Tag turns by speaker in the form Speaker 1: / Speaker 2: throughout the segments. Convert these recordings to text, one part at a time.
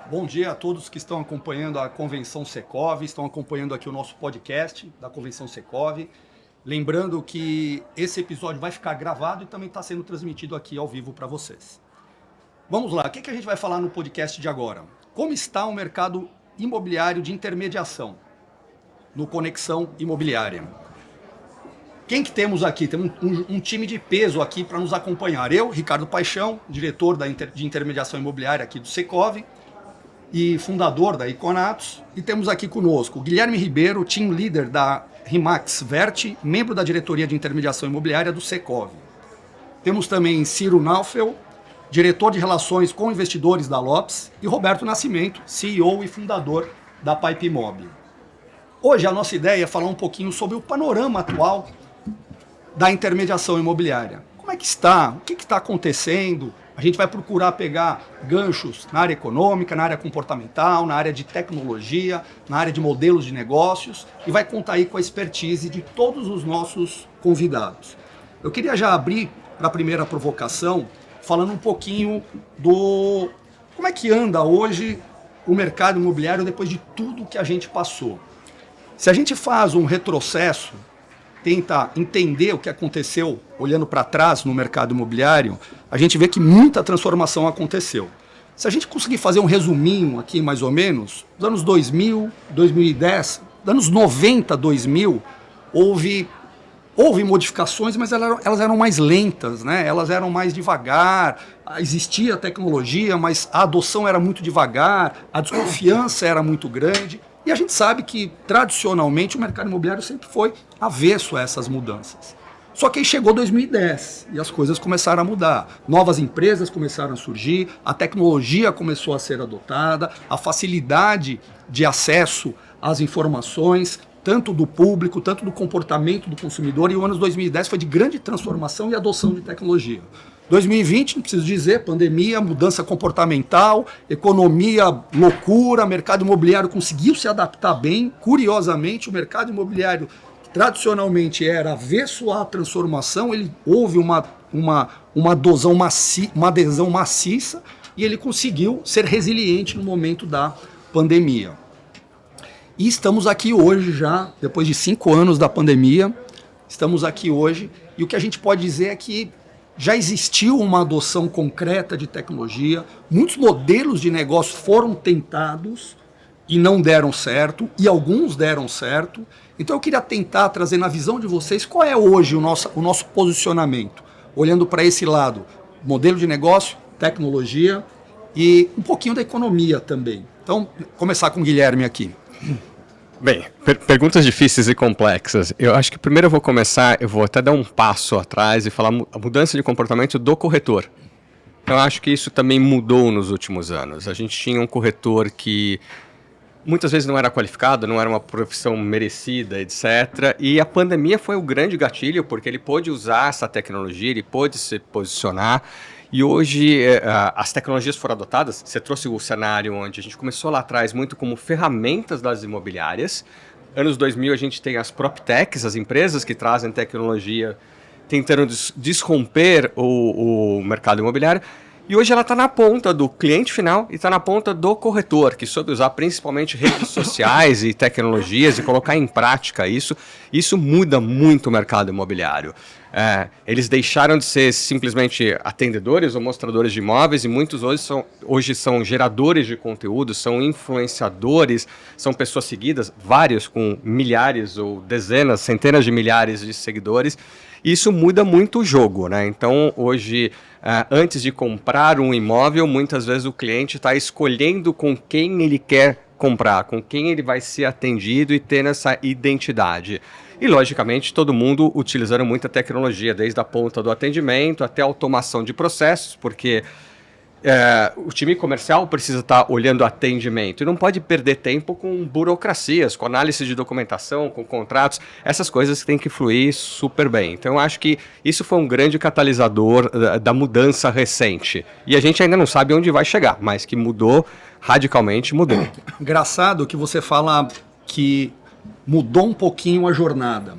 Speaker 1: Bom dia a todos que estão acompanhando a Convenção Secov, estão acompanhando aqui o nosso podcast da Convenção Secov. Lembrando que esse episódio vai ficar gravado e também está sendo transmitido aqui ao vivo para vocês. Vamos lá, o que a gente vai falar no podcast de agora? Como está o mercado imobiliário de intermediação no Conexão Imobiliária? Quem que temos aqui? Temos um time de peso aqui para nos acompanhar. Eu, Ricardo Paixão, diretor de intermediação imobiliária aqui do Secov e fundador da Iconatos. E temos aqui conosco o Guilherme Ribeiro, team leader da RIMAX Verte, membro da diretoria de intermediação imobiliária do Secov. Temos também Ciro Naufel, diretor de relações com investidores da Lopes, e Roberto Nascimento, CEO e fundador da Pipe Mob. Hoje a nossa ideia é falar um pouquinho sobre o panorama atual da intermediação imobiliária. Como é que está? O que está acontecendo? A gente vai procurar pegar ganchos na área econômica, na área comportamental, na área de tecnologia, na área de modelos de negócios e vai contar aí com a expertise de todos os nossos convidados. Eu queria já abrir para a primeira provocação falando um pouquinho do como é que anda hoje o mercado imobiliário depois de tudo que a gente passou. Se a gente faz um retrocesso, tenta entender o que aconteceu olhando para trás no mercado imobiliário, a gente vê que muita transformação aconteceu. Se a gente conseguir fazer um resuminho aqui mais ou menos, dos anos 2000, 2010, dos anos 90, 2000, houve modificações, mas elas eram mais lentas, né? Elas eram mais devagar, existia tecnologia, mas a adoção era muito devagar, a desconfiança era muito grande. E a gente sabe que, tradicionalmente, o mercado imobiliário sempre foi avesso a essas mudanças. Só que aí chegou 2010 e as coisas começaram a mudar. Novas empresas começaram a surgir, a tecnologia começou a ser adotada, a facilidade de acesso às informações, tanto do público, tanto do comportamento do consumidor. E o ano de 2010 foi de grande transformação e adoção de tecnologia. 2020, não preciso dizer, pandemia, mudança comportamental, economia, loucura, mercado imobiliário conseguiu se adaptar bem. Curiosamente, o mercado imobiliário, que tradicionalmente era avesso à transformação, houve uma adesão maciça e ele conseguiu ser resiliente no momento da pandemia. E estamos aqui hoje já, depois de 5 anos da pandemia, estamos aqui hoje e o que a gente pode dizer é que já existiu uma adoção concreta de tecnologia, muitos modelos de negócio foram tentados e não deram certo, e alguns deram certo. Então eu queria tentar trazer na visão de vocês qual é hoje o nosso posicionamento, olhando para esse lado, modelo de negócio, tecnologia e um pouquinho da economia também. Então, começar com o Guilherme aqui.
Speaker 2: Bem, perguntas difíceis e complexas. Eu acho que primeiro eu vou até dar um passo atrás e falar a mudança de comportamento do corretor. Eu acho que isso também mudou nos últimos anos. A gente tinha um corretor que muitas vezes não era qualificado, não era uma profissão merecida, etc. E a pandemia foi o grande gatilho, porque ele pôde usar essa tecnologia, ele pôde se posicionar. E hoje as tecnologias foram adotadas. Você trouxe o cenário onde a gente começou lá atrás muito como ferramentas das imobiliárias. Anos 2000 a gente tem as PropTechs, as empresas que trazem tecnologia tentando desromper o mercado imobiliário. E hoje ela está na ponta do cliente final e está na ponta do corretor, que soube usar principalmente redes sociais e tecnologias e colocar em prática isso. Isso muda muito o mercado imobiliário. Eles deixaram de ser simplesmente atendedores ou mostradores de imóveis e muitos hoje são geradores de conteúdo, são influenciadores, são pessoas seguidas, vários com milhares ou dezenas, centenas de milhares de seguidores. Isso muda muito o jogo, né? Então, hoje, antes de comprar um imóvel, muitas vezes o cliente está escolhendo com quem ele quer comprar, com quem ele vai ser atendido e ter essa identidade. E, logicamente, todo mundo utilizando muita tecnologia, desde a ponta do atendimento até a automação de processos, porque o time comercial precisa estar olhando atendimento e não pode perder tempo com burocracias, com análise de documentação, com contratos, essas coisas que têm que fluir super bem. Então, eu acho que isso foi um grande catalisador da mudança recente. E a gente ainda não sabe onde vai chegar, mas que mudou, radicalmente mudou.
Speaker 1: Engraçado que você fala que mudou um pouquinho a jornada.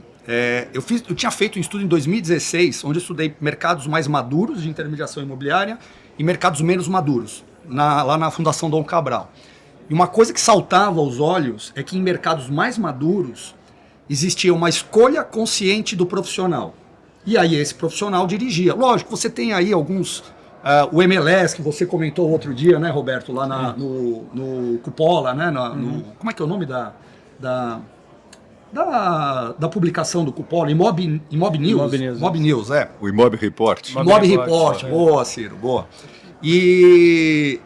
Speaker 1: Eu tinha feito um estudo em 2016, onde eu estudei mercados mais maduros de intermediação imobiliária e mercados menos maduros. lá na Fundação Dom Cabral. E uma coisa que saltava aos olhos é que em mercados mais maduros existia uma escolha consciente do profissional. E aí esse profissional dirigia. Lógico, você tem aí alguns... o MLS, que você comentou outro dia, né, Roberto? Lá no Cupola, né? Como é que é o nome da publicação do Cupola? Imob News? Imob News, é.
Speaker 3: O Imob Report.
Speaker 1: Imob Report. Boa, Ciro, boa. E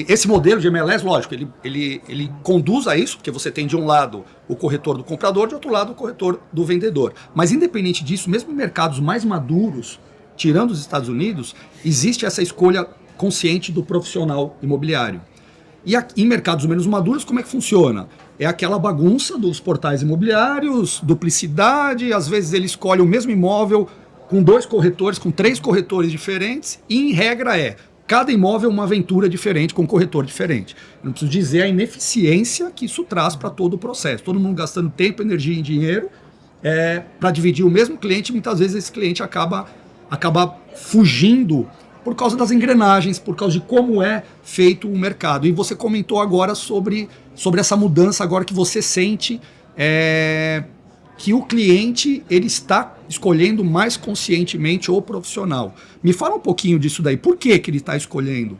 Speaker 1: esse modelo de MLS, lógico, ele conduz a isso, porque você tem de um lado o corretor do comprador, de outro lado o corretor do vendedor. Mas independente disso, mesmo em mercados mais maduros, tirando os Estados Unidos, existe essa escolha consciente do profissional imobiliário. E em mercados menos maduros, como é que funciona? É aquela bagunça dos portais imobiliários, duplicidade, às vezes ele escolhe o mesmo imóvel com 2 corretores, com 3 corretores diferentes, e em regra cada imóvel é uma aventura diferente, com um corretor diferente. Eu não preciso dizer a ineficiência que isso traz para todo o processo. Todo mundo gastando tempo, energia e dinheiro para dividir o mesmo cliente, muitas vezes esse cliente acaba fugindo por causa das engrenagens, por causa de como é feito o mercado. E você comentou agora sobre essa mudança agora que você sente que o cliente ele está escolhendo mais conscientemente o profissional. Me fala um pouquinho disso daí. Por que ele está escolhendo?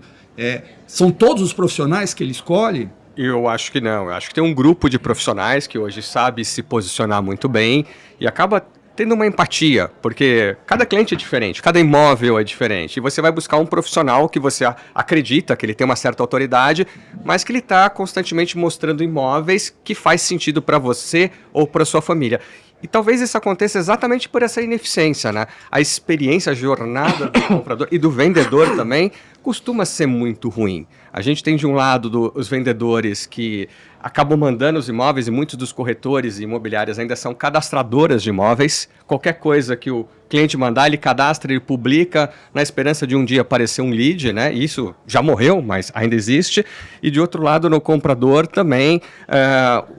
Speaker 1: São todos os profissionais que ele escolhe?
Speaker 2: Eu acho que não. Eu acho que tem um grupo de profissionais que hoje sabe se posicionar muito bem e acaba tendo uma empatia, porque cada cliente é diferente, cada imóvel é diferente, e você vai buscar um profissional que você acredita que ele tem uma certa autoridade, mas que ele está constantemente mostrando imóveis que faz sentido para você ou para sua família. E talvez isso aconteça exatamente por essa ineficiência, né? A experiência, a jornada do comprador e do vendedor também costuma ser muito ruim. A gente tem de um lado os vendedores que acabam mandando os imóveis e muitos dos corretores e imobiliárias ainda são cadastradoras de imóveis. Qualquer coisa que o cliente mandar, ele cadastra, ele publica na esperança de um dia aparecer um lead, né? Isso já morreu, mas ainda existe. E de outro lado, no comprador também,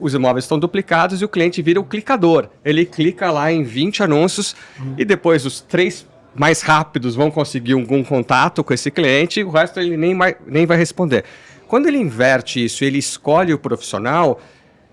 Speaker 2: os imóveis estão duplicados e o cliente vira o clicador. Ele clica lá em 20 anúncios e depois os 3 mais rápidos vão conseguir algum contato com esse cliente e o resto ele nem vai responder. Quando ele inverte isso, ele escolhe o profissional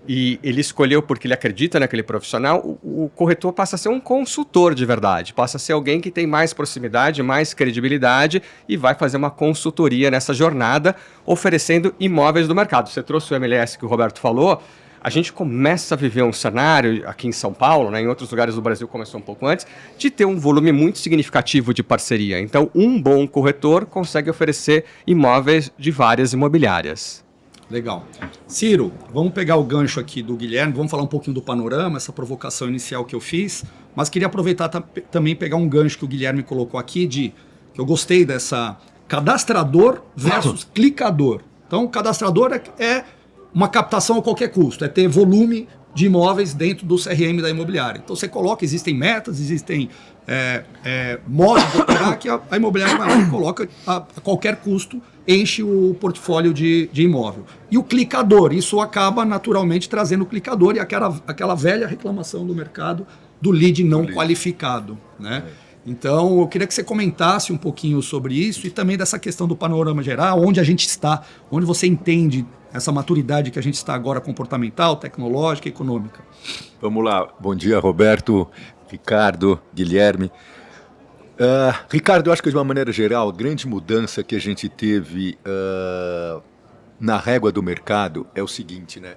Speaker 2: e ele escolheu porque ele acredita naquele profissional, o corretor passa a ser um consultor de verdade, passa a ser alguém que tem mais proximidade, mais credibilidade e vai fazer uma consultoria nessa jornada, oferecendo imóveis do mercado. Você trouxe o MLS que o Roberto falou, a gente começa a viver um cenário aqui em São Paulo, né, em outros lugares do Brasil começou um pouco antes, de ter um volume muito significativo de parceria. Então, um bom corretor consegue oferecer imóveis de várias imobiliárias.
Speaker 1: Legal. Ciro, vamos pegar o gancho aqui do Guilherme, vamos falar um pouquinho do panorama, essa provocação inicial que eu fiz, mas queria aproveitar também pegar um gancho que o Guilherme colocou aqui, que eu gostei dessa cadastrador versus clicador. Então, o cadastrador é uma captação a qualquer custo, é ter volume de imóveis dentro do CRM da imobiliária. Então você coloca, existem metas, existem modos de operar que a imobiliária vai lá e coloca a qualquer custo, enche o portfólio de imóvel. E o clicador, isso acaba naturalmente trazendo o clicador e aquela velha reclamação do mercado do lead não qualificado, né? Então, eu queria que você comentasse um pouquinho sobre isso e também dessa questão do panorama geral, onde a gente está, onde você entende essa maturidade que a gente está agora comportamental, tecnológica e econômica.
Speaker 3: Vamos lá. Bom dia, Roberto, Ricardo, Guilherme. Ricardo, eu acho que de uma maneira geral, a grande mudança que a gente teve na régua do mercado é o seguinte, né?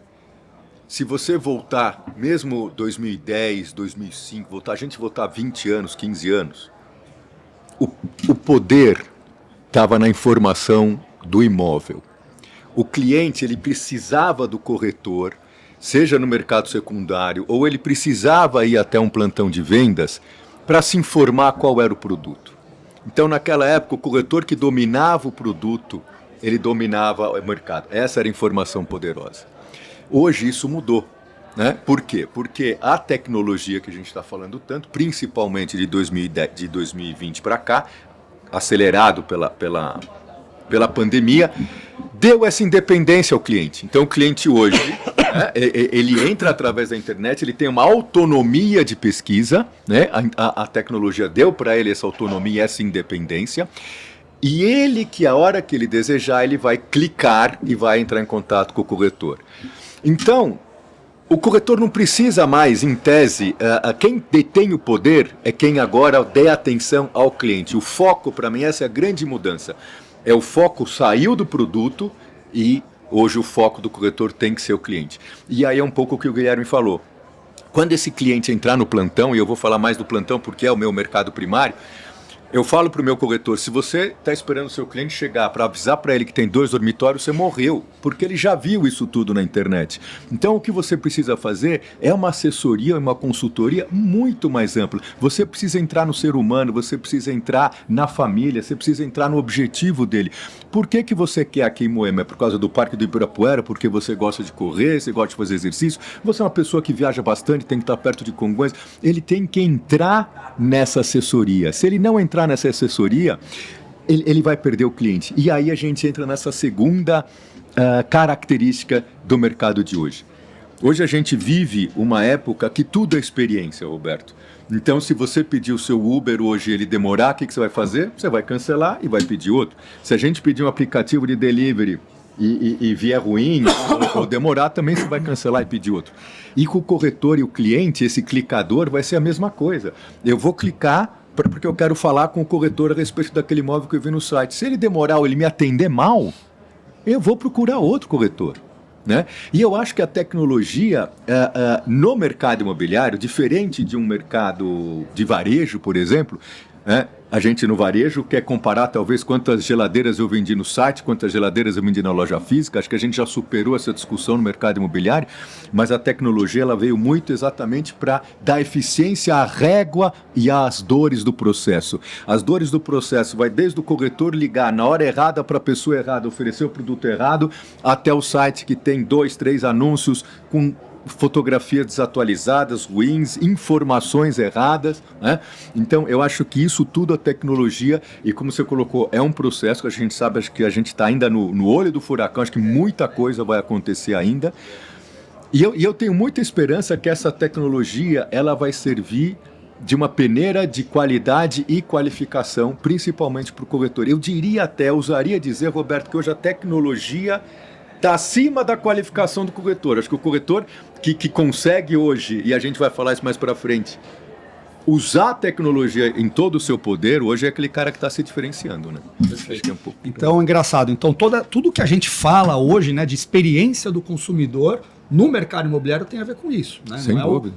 Speaker 3: Se você voltar, mesmo 2010, 2005, a gente voltar 20 anos, 15 anos, o poder estava na informação do imóvel. O cliente ele precisava do corretor, seja no mercado secundário, ou ele precisava ir até um plantão de vendas para se informar qual era o produto. Então, naquela época, o corretor que dominava o produto, ele dominava o mercado. Essa era a informação poderosa. Hoje isso mudou, né? Por quê? Porque a tecnologia que a gente está falando tanto, principalmente de 2020 para cá, acelerado pela pandemia, deu essa independência ao cliente. Então o cliente hoje, né, ele entra através da internet, ele tem uma autonomia de pesquisa, né? A tecnologia deu para ele essa autonomia, essa independência. E ele que a hora que ele desejar, ele vai clicar e vai entrar em contato com o corretor. Então, o corretor não precisa mais, em tese, quem detém o poder é quem agora dê atenção ao cliente. O foco, para mim, essa é a grande mudança. O foco saiu do produto e hoje o foco do corretor tem que ser o cliente. E aí é um pouco o que o Guilherme falou. Quando esse cliente entrar no plantão, e eu vou falar mais do plantão porque é o meu mercado primário, eu falo para o meu corretor, se você está esperando o seu cliente chegar para avisar para ele que tem 2 dormitórios, você morreu, porque ele já viu isso tudo na internet. Então o que você precisa fazer é uma assessoria, uma consultoria muito mais ampla. Você precisa entrar no ser humano, você precisa entrar na família, você precisa entrar no objetivo dele. Por que você quer aqui em Moema? É por causa do Parque do Ibirapuera, porque você gosta de correr, você gosta de fazer exercício, você é uma pessoa que viaja bastante, tem que estar perto de Congonhas. Ele tem que entrar nessa assessoria. Se ele não entrar nessa assessoria, ele vai perder o cliente. E aí a gente entra nessa segunda característica do mercado de hoje. Hoje a gente vive uma época que tudo é experiência, Roberto. Então, se você pedir o seu Uber hoje e ele demorar, o que você vai fazer? Você vai cancelar e vai pedir outro. Se a gente pedir um aplicativo de delivery e vier ruim ou demorar, também você vai cancelar e pedir outro. E com o corretor e o cliente, esse clicador vai ser a mesma coisa. Eu vou clicar porque eu quero falar com o corretor a respeito daquele imóvel que eu vi no site. Se ele demorar ou ele me atender mal, eu vou procurar outro corretor. Né? E eu acho que a tecnologia no mercado imobiliário, diferente de um mercado de varejo, por exemplo, a gente no varejo quer comparar talvez quantas geladeiras eu vendi no site, quantas geladeiras eu vendi na loja física. Acho que a gente já superou essa discussão no mercado imobiliário, mas a tecnologia ela veio muito exatamente para dar eficiência à régua e às dores do processo. As dores do processo vai desde o corretor ligar na hora errada para a pessoa errada, oferecer o produto errado, até o site que tem 2, 3 anúncios com fotografias desatualizadas, ruins, informações erradas, né? Então eu acho que isso tudo a tecnologia, e como você colocou, é um processo que a gente sabe, acho que a gente está ainda no olho do furacão, acho que muita coisa vai acontecer ainda, e eu tenho muita esperança que essa tecnologia ela vai servir de uma peneira de qualidade e qualificação, principalmente para o corretor. Eu diria até, usaria dizer, Roberto, que hoje a tecnologia está acima da qualificação do corretor. Acho que o corretor que consegue hoje, e a gente vai falar isso mais para frente, usar a tecnologia em todo o seu poder, hoje é aquele cara que está se diferenciando, né? Acho que é um pouco.
Speaker 1: Então, engraçado. Então, tudo que a gente fala hoje, né, de experiência do consumidor no mercado imobiliário tem a ver com isso. Né?
Speaker 3: Sem dúvida.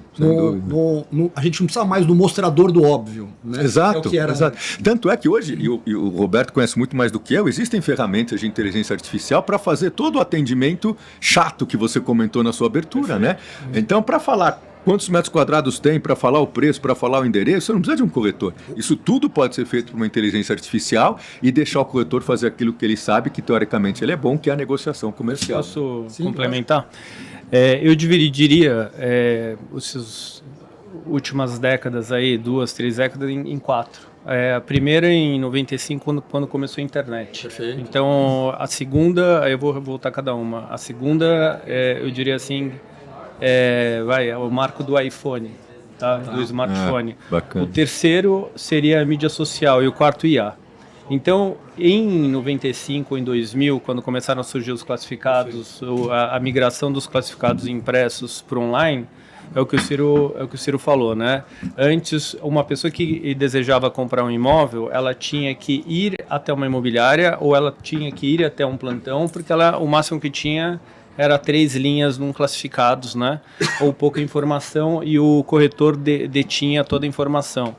Speaker 1: A gente não precisa mais do mostrador do óbvio. Né?
Speaker 3: Exato,
Speaker 1: é o que era...
Speaker 3: exato. Tanto é que hoje, e o Roberto conhece muito mais do que eu, existem ferramentas de inteligência artificial para fazer todo o atendimento chato que você comentou na sua abertura, né? Então, para falar quantos metros quadrados tem, para falar o preço, para falar o endereço, você não precisa de um corretor. Isso tudo pode ser feito por uma inteligência artificial e deixar o corretor fazer aquilo que ele sabe, que teoricamente ele é bom, que é a negociação comercial.
Speaker 4: Posso complementar? Eu dividiria essas últimas décadas, aí, 2, 3 décadas, em 4. A primeira em 95, quando começou a internet.
Speaker 1: Perfeito.
Speaker 4: Então, a segunda, eu vou voltar cada uma. A segunda, eu diria assim, o marco do iPhone, tá? Do smartphone.
Speaker 3: Bacana.
Speaker 4: O terceiro seria a mídia social e o quarto IA. Então, em 95 ou em 2000, quando começaram a surgir os classificados, a migração dos classificados impressos para online, é o que o Ciro falou, né? Antes, uma pessoa que desejava comprar um imóvel, ela tinha que ir até uma imobiliária ou ela tinha que ir até um plantão, porque o máximo que tinha era 3 linhas num classificados, né? Ou pouca informação, e o corretor detinha toda a informação.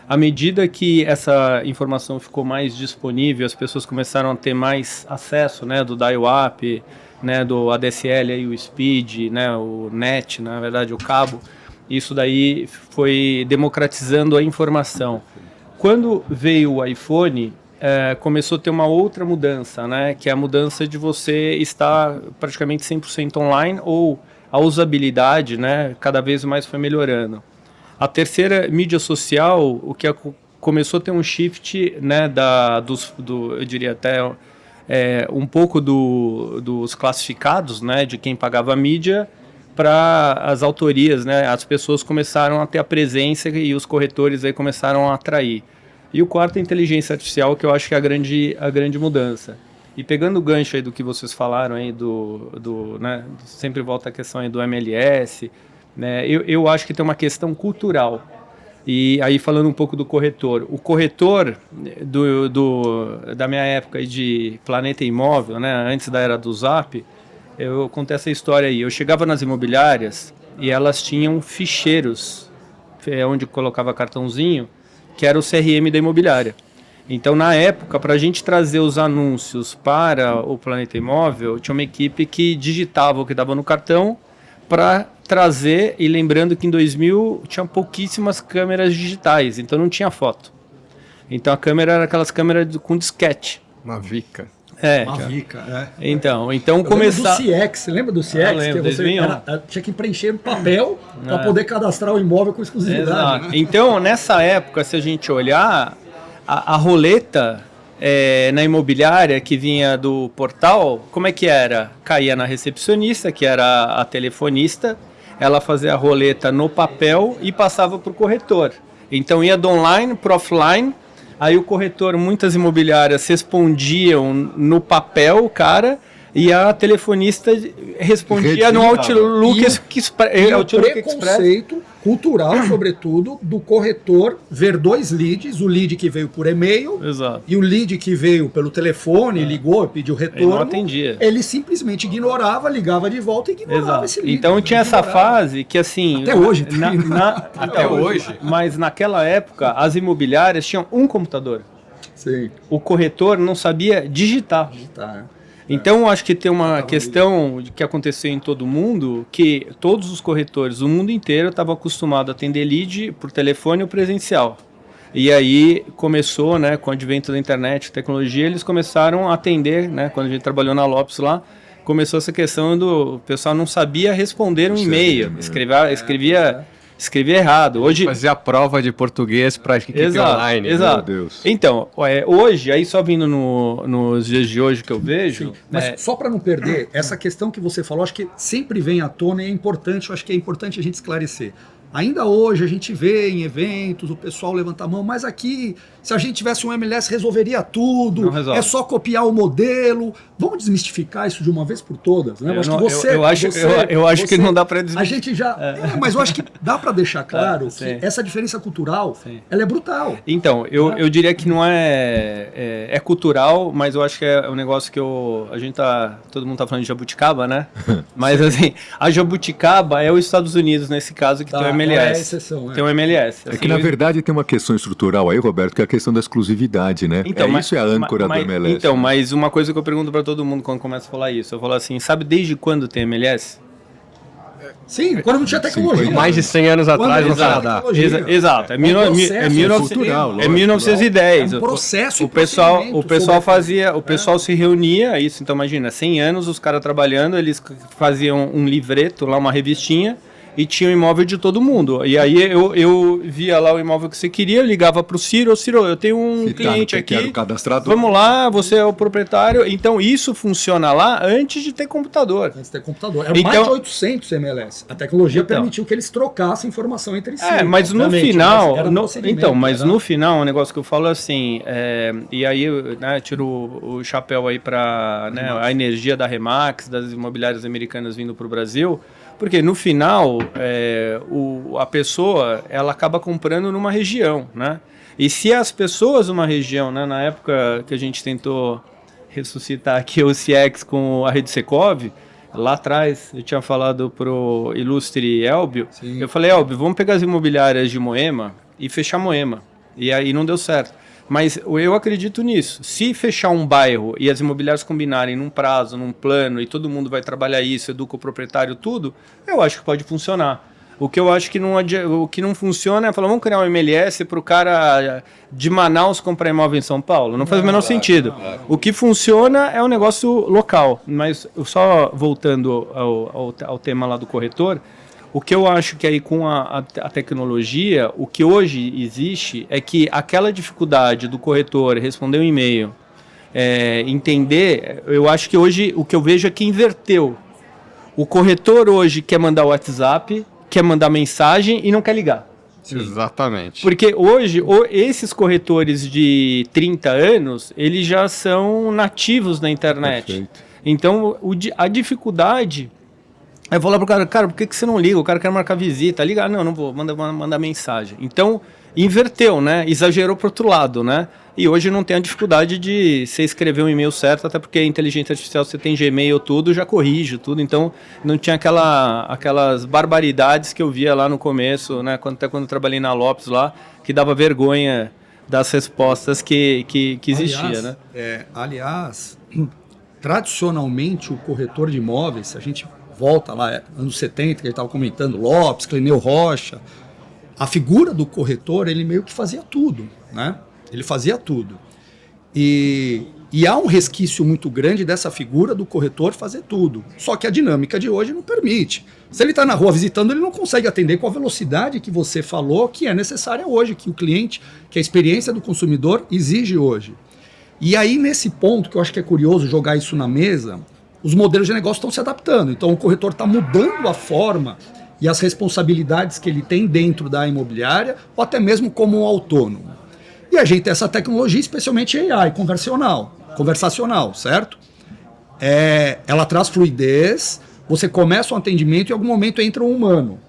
Speaker 4: À medida que essa informação ficou mais disponível, as pessoas começaram a ter mais acesso, né, do dial-up, né, do ADSL, aí, o Speed, né, o NET, na verdade o cabo. Isso daí foi democratizando a informação. Quando veio o iPhone, começou a ter uma outra mudança, né, que é a mudança de você estar praticamente 100% online, ou a usabilidade, né, cada vez mais foi melhorando. A terceira, mídia social, o que começou a ter um shift, né, eu diria até um pouco dos classificados, né, de quem pagava a mídia, para as autorias, né, as pessoas começaram a ter a presença e os corretores aí começaram a atrair. E o quarto é a inteligência artificial, que eu acho que é a grande mudança. E pegando o gancho aí do que vocês falaram aí né, sempre volta a questão aí do MLS, né, eu acho que tem uma questão cultural. E aí falando um pouco do corretor, o corretor da minha época de Planeta Imóvel, né, antes da era do Zap, eu contei essa história aí. Eu chegava nas imobiliárias e elas tinham ficheiros, onde colocava cartãozinho, que era o CRM da imobiliária. Então, na época, para a gente trazer os anúncios para o Planeta Imóvel, tinha uma equipe que digitava o que dava no cartão para trazer, e lembrando que em 2000 tinha pouquíssimas câmeras digitais, então não tinha foto. Então a câmera era aquelas câmeras com disquete.
Speaker 2: Uma Vica.
Speaker 1: Uma Vica,
Speaker 4: Então
Speaker 5: começar. Você lembra do CX?
Speaker 4: Lembro,
Speaker 5: que você tinha que preencher um papel para poder cadastrar o imóvel com exclusividade.
Speaker 4: Exato.
Speaker 5: Né?
Speaker 4: Então, nessa época, se a gente olhar, a roleta na imobiliária que vinha do portal, como é que era? Caía na recepcionista, que era a telefonista, ela fazia a roleta no papel e passava para o corretor. Então ia do online para offline, aí o corretor, muitas imobiliárias respondiam no papel, cara, e a telefonista respondia no Outlook Express.
Speaker 5: O preconceito cultural, sobretudo, do corretor ver dois leads, o lead que veio por e-mail.
Speaker 4: Exato.
Speaker 5: E o lead que veio pelo telefone, ligou, pediu retorno.
Speaker 4: Ele não atendia.
Speaker 5: Ele simplesmente ignorava, ligava de volta e ignorava esse lead.
Speaker 4: Então tinha essa fase que assim...
Speaker 5: Até hoje.
Speaker 2: Até hoje.
Speaker 4: Mas naquela época, as imobiliárias tinham um computador.
Speaker 5: Sim.
Speaker 4: O corretor não sabia digitar.
Speaker 5: Tá.
Speaker 4: Então, eu acho que tem uma questão que aconteceu em todo mundo, que todos os corretores do mundo inteiro estavam acostumados a atender lead por telefone ou presencial. E aí começou, né, com o advento da internet, tecnologia, eles começaram a atender, né, quando a gente trabalhou na Lopes lá, começou essa questão do pessoal não sabia responder um e-mail, escrevia errado. Hoje
Speaker 2: fazia a prova de português para equipe online.
Speaker 4: Exato.
Speaker 3: Meu Deus.
Speaker 4: Então, hoje, aí só vindo nos dias de hoje que eu vejo...
Speaker 5: Mas só para não perder, essa questão que você falou, acho que sempre vem à tona e é importante, eu acho que é importante a gente esclarecer. Ainda hoje a gente vê em eventos o pessoal levanta a mão, mas aqui, se a gente tivesse um MLS, resolveria tudo, é só copiar o modelo. Vamos desmistificar isso de uma vez por todas, né?
Speaker 4: Eu acho que não dá para desmistificar.
Speaker 5: A gente já... mas eu acho que dá para deixar claro que essa diferença cultural, ela é brutal.
Speaker 4: Então, eu diria que não é cultural, mas eu acho que é um negócio que todo mundo tá falando de jabuticaba, né? Mas assim, a jabuticaba é os Estados Unidos nesse caso que tem o MLS.
Speaker 5: É a exceção,
Speaker 4: Tem o MLS.
Speaker 3: É que, na verdade, tem uma questão estrutural aí, Roberto, que é a questão da exclusividade, né?
Speaker 4: Então,
Speaker 3: isso é a âncora do MLS.
Speaker 4: Então, mas uma coisa que eu pergunto para todo mundo quando começa a falar isso, eu falo assim, sabe desde quando tem MLS?
Speaker 5: Sim, quando não tinha tecnologia.
Speaker 2: Mais de 100 anos atrás no Canadá.
Speaker 4: Exato, é 1910.
Speaker 5: É um processo.
Speaker 4: O pessoal se reunia, isso, então imagina, 100 anos, os caras trabalhando, eles faziam um livreto, lá uma revistinha, e tinha o imóvel de todo mundo. E aí eu via lá o imóvel que você queria, eu ligava para o Ciro, eu tenho um cliente aqui, vamos lá, você é o proprietário. Então isso funciona lá antes de ter computador.
Speaker 5: Antes de ter computador. Era mais de 800 MLS. A tecnologia permitiu que eles trocassem informação entre si.
Speaker 4: Mas no final... no final, o negócio que eu falo é assim, e aí né, tiro o chapéu aí para né, a energia da Remax, das imobiliárias americanas vindo para o Brasil, porque no final a pessoa ela acaba comprando numa região, né? E se as pessoas numa região, né, na época que a gente tentou ressuscitar aqui o CX com a Rede Secov, lá atrás eu tinha falado pro ilustre Elbio, eu falei, Elbio, vamos pegar as imobiliárias de Moema e fechar Moema. E aí não deu certo. Mas eu acredito nisso. Se fechar um bairro e as imobiliárias combinarem num prazo, num plano, e todo mundo vai trabalhar isso, educa o proprietário, tudo, eu acho que pode funcionar. O que eu acho que o que não funciona é falar, vamos criar um MLS para o cara de Manaus comprar imóvel em São Paulo. Não faz o menor sentido. O que funciona é um negócio local. Mas só voltando ao tema lá do corretor, o que eu acho que aí com a tecnologia, o que hoje existe é que aquela dificuldade do corretor responder um e-mail, entender, eu acho que hoje o que eu vejo é que inverteu. O corretor hoje quer mandar o WhatsApp, quer mandar mensagem e não quer ligar.
Speaker 2: Exatamente.
Speaker 4: Porque hoje, esses corretores de 30 anos, eles já são nativos na internet.
Speaker 3: Perfeito.
Speaker 4: Então, a dificuldade é falar pro cara, por que você não liga? O cara quer marcar visita. Liga, não vou, manda mensagem. Então, inverteu, né? Exagerou pro outro lado, né? E hoje não tem a dificuldade de você escrever um e-mail certo, até porque a inteligência artificial, você tem Gmail, tudo, já corrige tudo. Então, não tinha aquelas barbaridades que eu via lá no começo, né? Até quando eu trabalhei na Lopes lá, que dava vergonha das respostas que existia, né?
Speaker 5: Aliás, tradicionalmente, o corretor de imóveis, se a gente volta lá, anos 70, que ele estava comentando, Lopes, Cleneu Rocha, a figura do corretor, ele meio que fazia tudo, né? Ele fazia tudo. E há um resquício muito grande dessa figura do corretor fazer tudo. Só que a dinâmica de hoje não permite. Se ele está na rua visitando, ele não consegue atender com a velocidade que você falou que é necessária hoje, que o cliente, que a experiência do consumidor exige hoje. E aí, nesse ponto, que eu acho que é curioso jogar isso na mesa, os modelos de negócio estão se adaptando. Então, o corretor está mudando a forma e as responsabilidades que ele tem dentro da imobiliária, ou até mesmo como um autônomo. E a gente tem essa tecnologia, especialmente AI, conversacional, certo? Ela traz fluidez, você começa um atendimento e em algum momento entra um humano.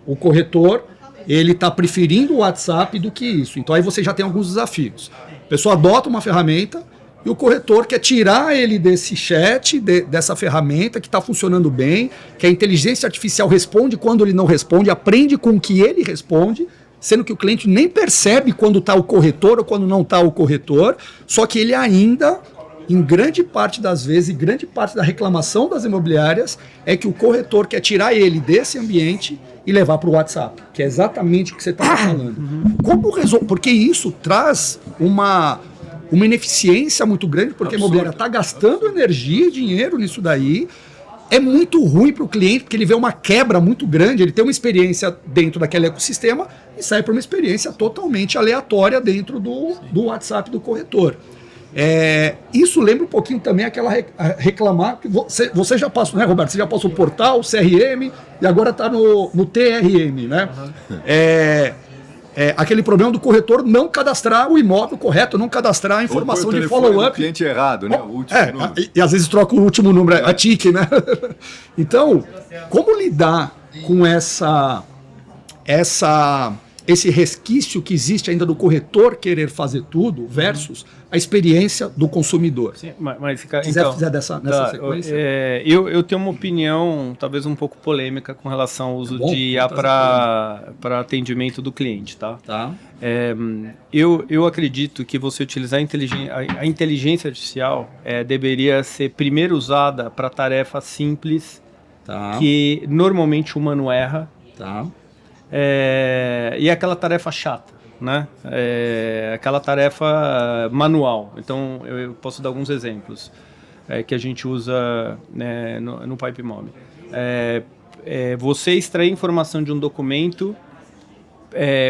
Speaker 5: O corretor, ele está preferindo o WhatsApp do que isso. Então aí você já tem alguns desafios. A pessoa adota uma ferramenta e o corretor quer tirar ele desse chat, dessa ferramenta que está funcionando bem, que a inteligência artificial responde quando ele não responde, aprende com o que ele responde, sendo que o cliente nem percebe quando está o corretor ou quando não está o corretor, só que ele ainda, em grande parte das vezes, e grande parte da reclamação das imobiliárias, é que o corretor quer tirar ele desse ambiente e levar para o WhatsApp, que é exatamente o que você estava falando. Como porque isso traz uma ineficiência muito grande, porque a imobiliária está gastando energia e dinheiro nisso daí. É muito ruim para o cliente, porque ele vê uma quebra muito grande, ele tem uma experiência dentro daquele ecossistema e sai para uma experiência totalmente aleatória dentro do WhatsApp do corretor. Isso lembra um pouquinho também aquela reclamar, que você já passou, né, Roberto? Você já passou o portal, o CRM, e agora está no TRM, né? Aquele problema do corretor não cadastrar o imóvel correto, não cadastrar a informação de follow-up.
Speaker 3: O cliente errado, né? O último número.
Speaker 5: E às vezes troca o último número, a TIC, né? Então, como lidar com esse resquício que existe ainda do corretor querer fazer tudo versus a experiência do consumidor?
Speaker 4: Sim, mas
Speaker 5: se quiser fizer nessa sequência.
Speaker 4: Eu tenho uma opinião talvez um pouco polêmica com relação ao uso de IA para atendimento do cliente, tá? Eu acredito que você utilizar a inteligência artificial deveria ser primeiro usada para tarefas simples, que normalmente o humano erra. E aquela tarefa chata, né? Aquela tarefa manual. Então, eu posso dar alguns exemplos que a gente usa no PipeMob. Você extrair informação de um documento,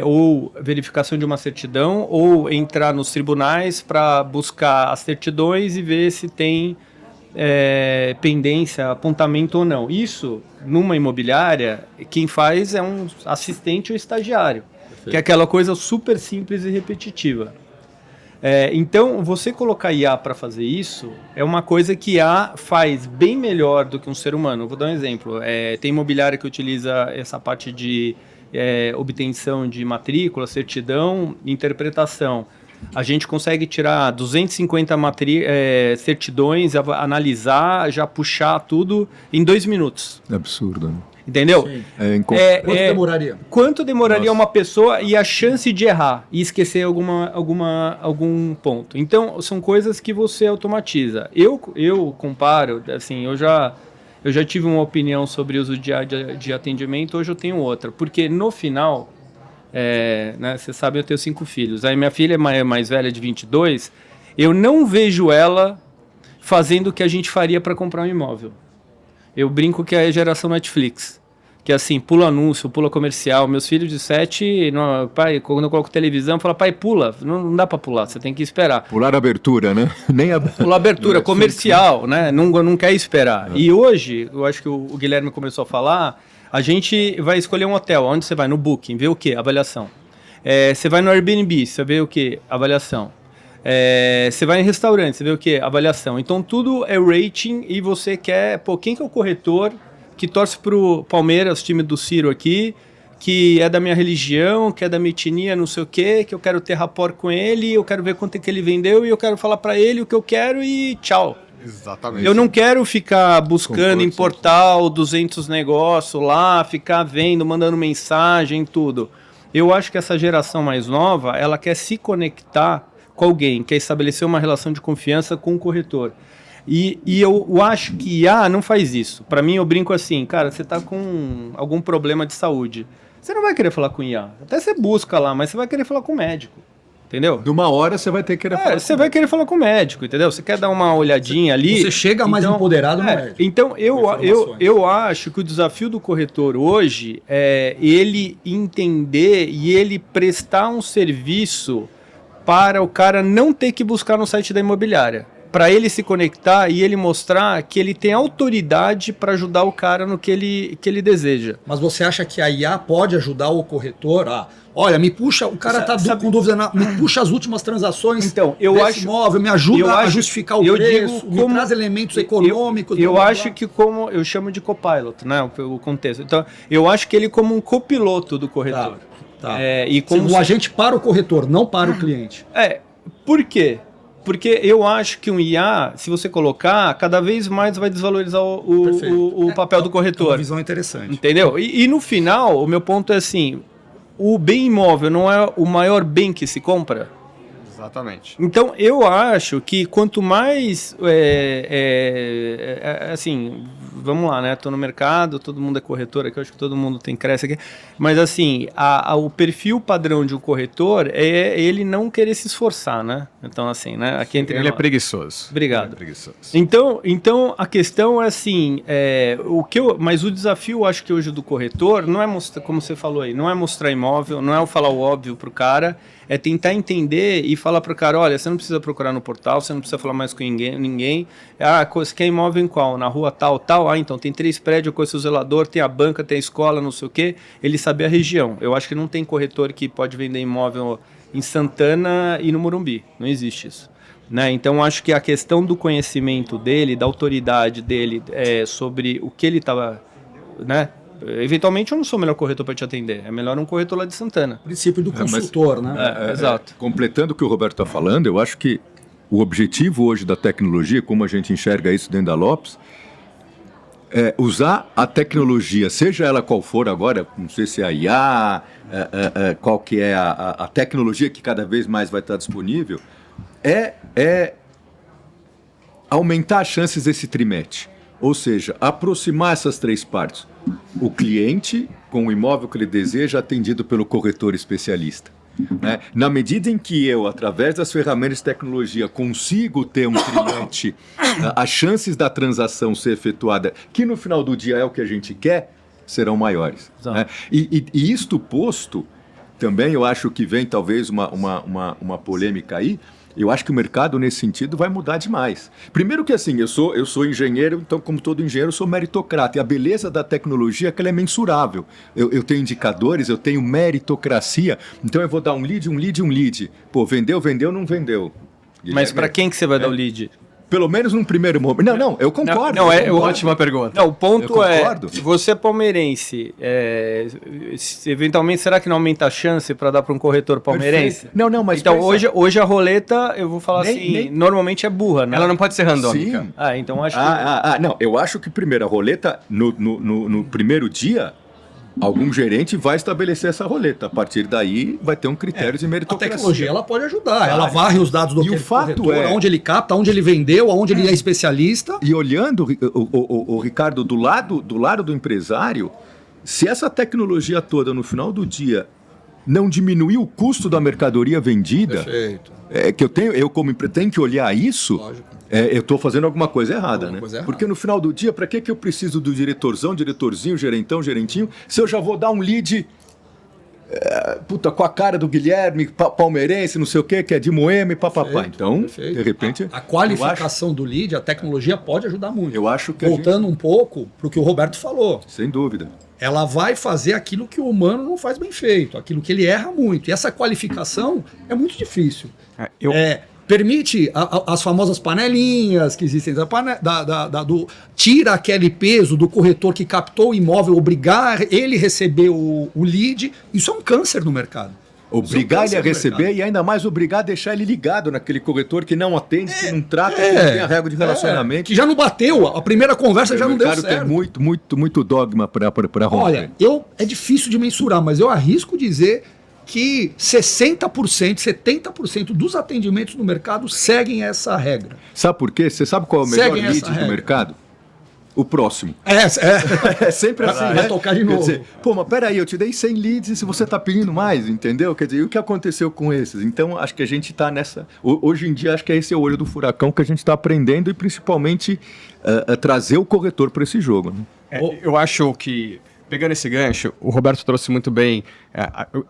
Speaker 4: ou verificação de uma certidão, ou entrar nos tribunais para buscar as certidões e ver se tem pendência, apontamento ou não. Isso, numa imobiliária, quem faz é um assistente ou estagiário. Perfeito. Que é aquela coisa super simples e repetitiva. Então, você colocar IA para fazer isso é uma coisa que IA faz bem melhor do que um ser humano. Vou dar um exemplo. Tem imobiliária que utiliza essa parte de obtenção de matrícula, certidão, interpretação. A gente consegue tirar 250 certidões, analisar, já puxar tudo em 2 minutos.
Speaker 3: Absurdo, né?
Speaker 4: Entendeu?
Speaker 5: Quanto demoraria?
Speaker 4: Quanto demoraria uma pessoa e a chance de errar e esquecer algum ponto? Então, são coisas que você automatiza. Eu comparo, assim, eu já tive uma opinião sobre o uso de atendimento, hoje eu tenho outra. Porque no final... né, você sabe, eu tenho 5 filhos. Aí minha filha é mais velha, de 22. Eu não vejo ela fazendo o que a gente faria para comprar um imóvel. Eu brinco que é a geração Netflix. Que assim, pula anúncio, pula comercial. Meus filhos de 7, pai, quando eu coloco televisão, fala, pai, pula. Não dá para pular, você tem que esperar.
Speaker 3: Pular abertura, né? Nem
Speaker 4: pular abertura, comercial, né? Não quer esperar. E hoje, eu acho que o Guilherme começou a falar... A gente vai escolher um hotel. Onde você vai? No Booking. Vê o quê? Avaliação. Você vai no Airbnb. Você vê o quê? Avaliação. Você vai em restaurante. Você vê o quê? Avaliação. Então, tudo é rating e você quer... Pô, quem que é o corretor que torce pro Palmeiras, time do Ciro aqui, que é da minha religião, que é da minha etnia, não sei o quê, que eu quero ter rapport com ele, eu quero ver quanto é que ele vendeu e eu quero falar para ele o que eu quero e tchau.
Speaker 2: Exatamente.
Speaker 4: Eu não quero ficar buscando em portal 200 negócios lá, ficar vendo, mandando mensagem, tudo. Eu acho que essa geração mais nova, ela quer se conectar com alguém, quer estabelecer uma relação de confiança com o corretor. E eu acho que IA não faz isso. Para mim, eu brinco assim, cara, você está com algum problema de saúde. Você não vai querer falar com IA. Até você busca lá, mas você vai querer falar com o médico. Entendeu?
Speaker 3: Numa hora você vai ter que querer falar.
Speaker 4: Você vai querer falar com o médico, entendeu? Você quer dar uma olhadinha ali.
Speaker 5: Você chega mais empoderado no médico.
Speaker 4: Então, eu acho que o desafio do corretor hoje é ele entender e ele prestar um serviço para o cara não ter que buscar no site da imobiliária. Para ele se conectar e ele mostrar que ele tem autoridade para ajudar o cara no que ele deseja.
Speaker 5: Mas você acha que a IA pode ajudar o corretor a... Olha, me puxa, o cara está com dúvida, me puxa as últimas transações
Speaker 4: desse
Speaker 5: imóvel, me ajuda a justificar o preço, me traz elementos econômicos.
Speaker 4: Eu acho que como eu chamo de copilot, né, o contexto. Então, eu acho que ele como um copiloto do corretor.
Speaker 5: Tá.
Speaker 4: E como
Speaker 5: um agente para o corretor, não para o cliente.
Speaker 4: Por quê? Porque eu acho que um IA, se você colocar, cada vez mais vai desvalorizar o papel do corretor.
Speaker 5: É uma visão interessante.
Speaker 4: Entendeu? E no final, o meu ponto é assim, o bem imóvel não é o maior bem que se compra?
Speaker 2: Exatamente.
Speaker 4: Então, eu acho que quanto mais, assim, vamos lá, né? Tô no mercado, todo mundo é corretor aqui, eu acho que todo mundo cresce aqui, mas assim, o perfil padrão de um corretor é ele não querer se esforçar, né? Então, assim, né? Aqui entre
Speaker 2: ele é preguiçoso.
Speaker 4: Obrigado.
Speaker 2: Ele é preguiçoso.
Speaker 4: Então, a questão é assim, mas o desafio, eu acho que hoje do corretor, não é mostrar, como você falou aí, não é mostrar imóvel, não é falar o óbvio pro cara, é tentar entender e falar para o cara, olha, você não precisa procurar no portal, você não precisa falar mais com ninguém. Você quer imóvel em qual? Na rua tal? Então tem 3 prédios com esse zelador, tem a banca, tem a escola, não sei o quê. Ele sabe a região. Eu acho que não tem corretor que pode vender imóvel em Santana e no Morumbi. Não existe isso. Né? Então acho que a questão do conhecimento dele, da autoridade dele sobre o que ele estava... Né? Eventualmente eu não sou o melhor corretor para te atender, é melhor um corretor lá de Santana.
Speaker 5: O princípio do consultor, né?
Speaker 4: Exato.
Speaker 3: Completando o que o Roberto está falando, eu acho que o objetivo hoje da tecnologia, como a gente enxerga isso dentro da Lopes, é usar a tecnologia, seja ela qual for agora, não sei se é a IA, qual que é a tecnologia que cada vez mais vai estar disponível, é aumentar as chances desse trimete. Ou seja, aproximar essas 3 partes. O cliente com o imóvel que ele deseja atendido pelo corretor especialista. Né? Na medida em que eu, através das ferramentas de tecnologia, consigo ter um trimete, as chances da transação ser efetuada, que no final do dia é o que a gente quer, serão maiores. Né? E isto posto, também eu acho que vem talvez uma polêmica aí. Eu acho que o mercado, nesse sentido, vai mudar demais. Primeiro que assim, eu sou engenheiro, então, como todo engenheiro, eu sou meritocrata. E a beleza da tecnologia é que ela é mensurável. Eu tenho indicadores, eu tenho meritocracia. Então, eu vou dar um lead. Pô, vendeu, não vendeu.
Speaker 4: Mas para quem que você vai dar o lead?
Speaker 3: Pelo menos num primeiro momento. Não, eu concordo.
Speaker 2: Ótima pergunta.
Speaker 4: Não, o ponto se você é palmeirense, eventualmente, será que não aumenta a chance para dar para um corretor palmeirense?
Speaker 3: Perfeito. Não, mas
Speaker 4: então, hoje a roleta, eu vou falar normalmente é burra, né?
Speaker 2: Ela não pode ser randômica.
Speaker 3: Sim.
Speaker 4: Então acho que...
Speaker 3: Não, eu acho que primeiro a roleta, no primeiro dia, algum gerente vai estabelecer essa roleta. A partir daí, vai ter um critério de meritocracia.
Speaker 5: A tecnologia ela pode ajudar. Ela varre os dados do
Speaker 3: e o fato corretor,
Speaker 5: onde ele capta, onde ele vendeu, onde ele é especialista.
Speaker 3: E olhando, o Ricardo, do lado do empresário, se essa tecnologia toda, no final do dia, não diminuir o custo da mercadoria vendida,
Speaker 5: perfeito.
Speaker 3: Eu como empresário, tenho que olhar isso.
Speaker 5: Lógico.
Speaker 3: Eu estou fazendo alguma coisa errada, né? Porque no final do dia, para que eu preciso do diretorzinho, gerentinho, se eu já vou dar um lead puta, com a cara do Guilherme, palmeirense, não sei o quê, que é de Moema e papapá. Então,
Speaker 5: perfeito.
Speaker 3: de repente...
Speaker 5: A qualificação do lead, a tecnologia pode ajudar muito.
Speaker 3: Eu acho que
Speaker 5: Voltando um pouco para o que o Roberto falou.
Speaker 3: Sem dúvida.
Speaker 5: Ela vai fazer aquilo que o humano não faz bem feito, aquilo que ele erra muito. E essa qualificação é muito difícil. Permite as famosas panelinhas que existem, tira aquele peso do corretor que captou o imóvel, obrigar ele a receber o lead. Isso é um câncer no mercado.
Speaker 3: Obrigar ele a receber e ainda mais obrigar a deixar ele ligado naquele corretor que não atende, que não trata, que não tem a regra de relacionamento.
Speaker 5: Que já não bateu, a primeira conversa já não deu certo.
Speaker 3: O mercado tem muito dogma para romper.
Speaker 5: Olha, é difícil de mensurar, mas eu arrisco dizer que 60%, 70% dos atendimentos no mercado seguem essa regra.
Speaker 3: Sabe por quê? Você sabe qual é o melhor lead do mercado? O próximo. É sempre assim,
Speaker 5: vai tocar de novo.
Speaker 3: Quer dizer, mas peraí, eu te dei 100 leads e se você está pedindo mais, entendeu? Quer dizer, e o que aconteceu com esses? Então, acho que a gente está nessa... Hoje em dia, acho que esse é o olho do furacão que a gente está aprendendo e principalmente trazer o corretor para esse jogo. Né?
Speaker 2: Eu acho que... Pegando esse gancho, o Roberto trouxe muito bem,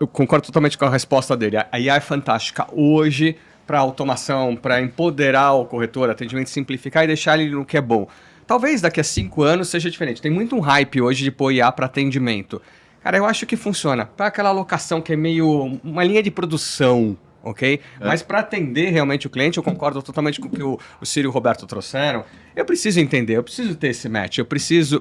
Speaker 2: eu concordo totalmente com a resposta dele. A IA é fantástica hoje para automação, para empoderar o corretor, atendimento, simplificar e deixar ele no que é bom. Talvez daqui a 5 anos seja diferente. Tem muito um hype hoje de pôr IA para atendimento. Cara, eu acho que funciona. Para aquela alocação que é meio uma linha de produção, ok? Mas para atender realmente o cliente, eu concordo totalmente com o que o Ciro e o Roberto trouxeram. Eu preciso entender, eu preciso ter esse match,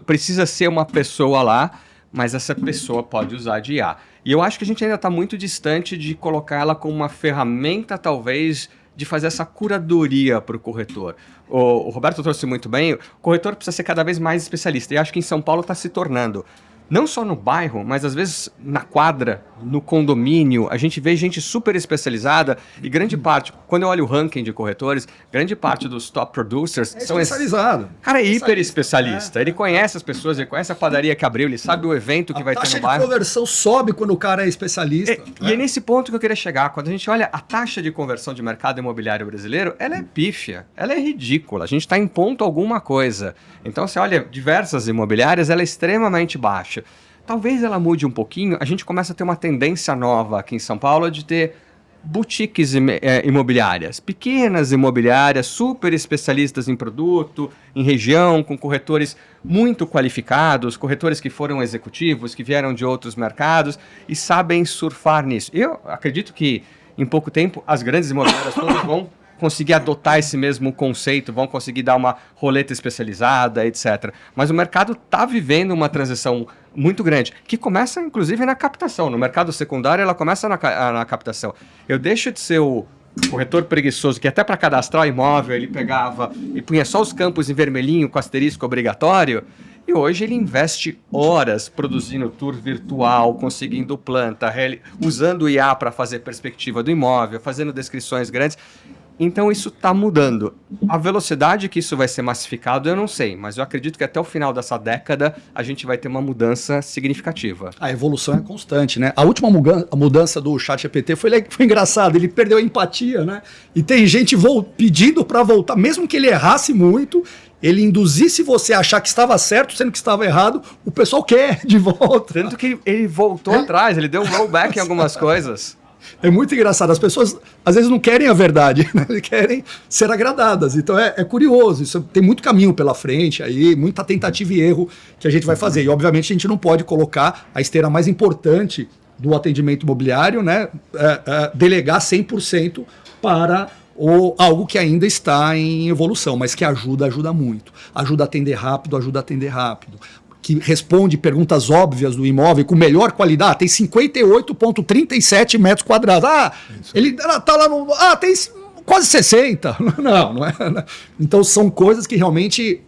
Speaker 2: precisa ser uma pessoa lá, mas essa pessoa pode usar de IA. E eu acho que a gente ainda está muito distante de colocar ela como uma ferramenta, talvez, de fazer essa curadoria para o corretor. O Roberto trouxe muito bem, o corretor precisa ser cada vez mais especialista, e acho que em São Paulo está se tornando. Não só no bairro, mas às vezes na quadra, no condomínio, a gente vê gente super especializada e grande parte, quando eu olho o ranking de corretores, grande parte dos top producers são
Speaker 5: especializado.
Speaker 2: Cara, é hiper especialista. Ele conhece as pessoas, ele conhece a padaria que abriu, ele sabe o evento que vai ter no bairro.
Speaker 5: A taxa de conversão sobe quando o cara é especialista.
Speaker 2: E é nesse ponto que eu queria chegar. Quando a gente olha a taxa de conversão de mercado imobiliário brasileiro, ela é pífia, ela é ridícula. A gente está em ponto alguma coisa. Então, você olha diversas imobiliárias, ela é extremamente baixa. Talvez ela mude um pouquinho, a gente começa a ter uma tendência nova aqui em São Paulo de ter boutiques imobiliárias, pequenas imobiliárias, super especialistas em produto, em região, com corretores muito qualificados, corretores que foram executivos, que vieram de outros mercados e sabem surfar nisso. Eu acredito que em pouco tempo as grandes imobiliárias todas vão conseguir adotar esse mesmo conceito, vão conseguir dar uma roleta especializada, etc. Mas o mercado está vivendo uma transição muito grande, que começa inclusive na captação. No mercado secundário ela começa na captação. Eu deixo de ser o corretor preguiçoso, que até para cadastrar o imóvel ele pegava e punha só os campos em vermelhinho com asterisco obrigatório, e hoje ele investe horas produzindo tour virtual, conseguindo planta, usando o IA para fazer perspectiva do imóvel, fazendo descrições grandes. Então isso está mudando. A velocidade que isso vai ser massificado eu não sei, mas eu acredito que até o final dessa década a gente vai ter uma mudança significativa.
Speaker 5: A evolução é constante, né? A última mudança do ChatGPT foi engraçado, ele perdeu a empatia, né? E tem gente pedindo para voltar, mesmo que ele errasse muito, ele induzisse você a achar que estava certo, sendo que estava errado, o pessoal quer de volta.
Speaker 2: Tanto que ele voltou atrás, ele deu um rollback em algumas coisas.
Speaker 5: É muito engraçado. As pessoas, às vezes, não querem a verdade, né? Eles querem ser agradadas. Então, é curioso. Isso tem muito caminho pela frente aí, muita tentativa e erro que a gente vai fazer. E, obviamente, a gente não pode colocar a esteira mais importante do atendimento imobiliário, né? Delegar 100% para algo que ainda está em evolução, mas que ajuda muito. Ajuda a atender rápido, que responde perguntas óbvias do imóvel com melhor qualidade, tem 58,37 metros quadrados. Ele tá lá no... tem quase 60. Não é. Então são coisas que realmente,